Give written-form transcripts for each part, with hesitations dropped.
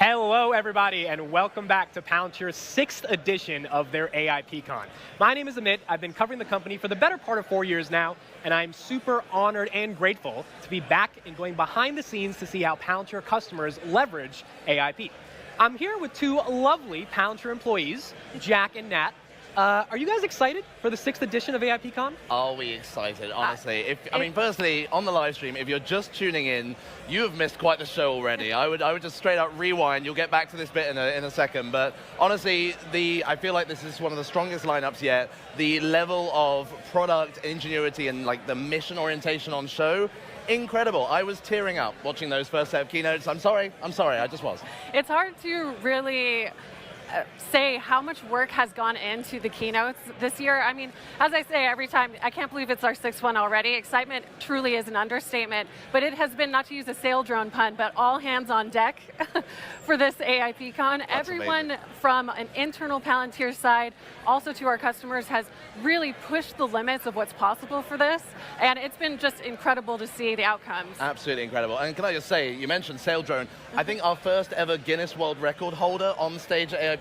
Hello, everybody, and welcome back to Palantier's 6th edition of their AIPCon. My name is Amit. I've been covering the company for the better part of 4 years now, and I'm super honored and grateful to be back and going behind the scenes to see how Palantir customers leverage AIP. I'm here with two lovely Palantir employees, Jack and Nat. Are you guys excited for the 6th edition of AIPCon? Are we excited, honestly? Firstly, on the live stream, if you're just tuning in, you have missed quite the show already. I would just straight up rewind. You'll get back to this bit in a second. But honestly, I feel like this is one of the strongest lineups yet. The level of product ingenuity and like the mission orientation on show, incredible. I was tearing up watching those first set of keynotes. I'm sorry, I just was. It's hard to really say how much work has gone into the keynotes this year. I mean, as I say every time, I can't believe it's our 6th one already. Excitement truly is an understatement, but it has been, not to use a sail drone pun, but all hands on deck for this AIPCon. That's Everyone amazing. From an internal Palantir side, also to our customers, has really pushed the limits of what's possible for this, and it's been just incredible to see the outcomes. Absolutely incredible. And can I just say, you mentioned sail drone. I think our first ever Guinness World Record holder on stage at AIPCon.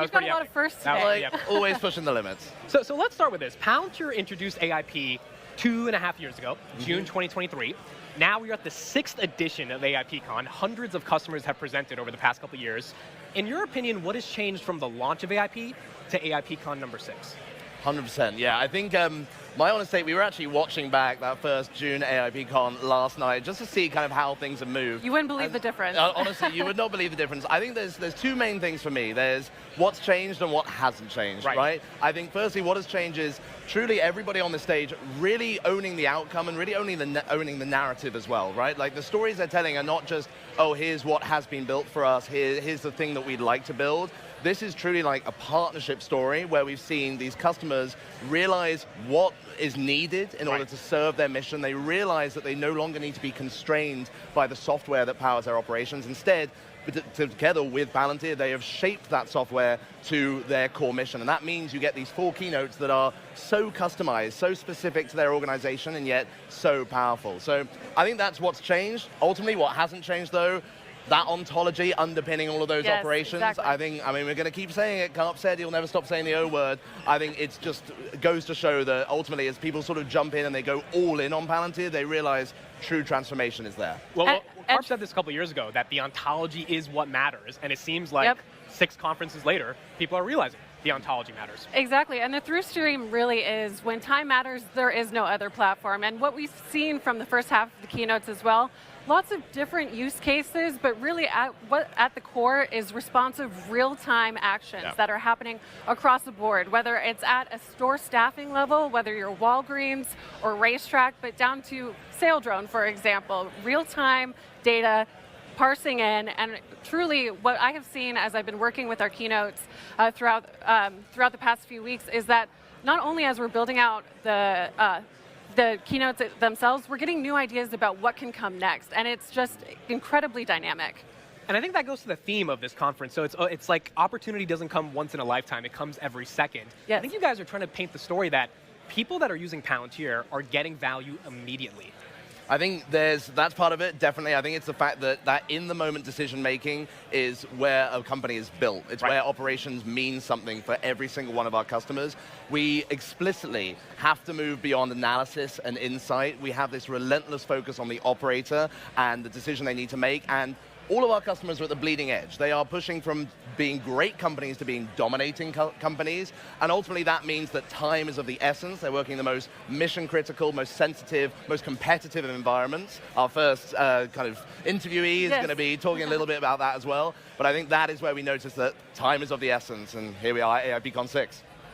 We've got a lot of firsts today. Always pushing the limits. So let's start with this. Palantir introduced AIP 2.5 years ago, June 2023. Now we are at the 6th edition of AIPCon. Hundreds of customers have presented over the past couple of years. In your opinion, what has changed from the launch of AIP to AIPCon number 6? 100%, yeah. I think, my honest take, we were actually watching back that first June AIPCon last night just to see kind of how things have moved. You wouldn't believe the difference. Honestly, you would not believe the difference. I think there's two main things for me. There's what's changed and what hasn't changed, right? I think firstly, what has changed is truly everybody on the stage really owning the outcome and really owning the narrative as well, right? Like the stories they're telling are not just, oh, here's what has been built for us, here's the thing that we'd like to build. This is truly like a partnership story where we've seen these customers realize what is needed in order to serve their mission. They realize that they no longer need to be constrained by the software that powers their operations. Instead, together with Palantir, they have shaped that software to their core mission. And that means you get these 4 keynotes that are so customized, so specific to their organization, and yet so powerful. So I think that's what's changed. Ultimately, what hasn't changed, though, that ontology underpinning all of those operations. Exactly. I mean, we're going to keep saying it. Carp said he'll never stop saying the O word. I think it's just goes to show that ultimately, as people sort of jump in and they go all in on Palantir, they realize true transformation is there. Well, Carp said this a couple of years ago, that the ontology is what matters, and it seems like 6 conferences later, people are realizing the ontology matters. Exactly, and the through stream really is, when time matters, there is no other platform. And what we've seen from the first half of the keynotes as well, lots of different use cases, but really at the core is responsive real-time actions that are happening across the board, whether it's at a store staffing level, whether you're Walgreens or Racetrack, but down to sail drone, for example, real-time data, parsing in, and truly what I have seen as I've been working with our keynotes throughout the past few weeks is that not only as we're building out the keynotes themselves, we're getting new ideas about what can come next, and it's just incredibly dynamic. And I think that goes to the theme of this conference. So it's like opportunity doesn't come once in a lifetime, it comes every second. Yes. I think you guys are trying to paint the story that people that are using Palantir are getting value immediately. I think that's part of it, definitely. I think it's the fact that in-the-moment decision-making is where a company is built. It's where operations mean something for every single one of our customers. We explicitly have to move beyond analysis and insight. We have this relentless focus on the operator and the decision they need to make, and all of our customers are at the bleeding edge. They are pushing from being great companies to being dominating companies, and ultimately that means that time is of the essence. They're working in the most mission-critical, most sensitive, most competitive of environments. Our first kind of interviewee is going to be talking a little bit about that as well, but I think that is where we notice that time is of the essence, and here we are at AIPCon 6.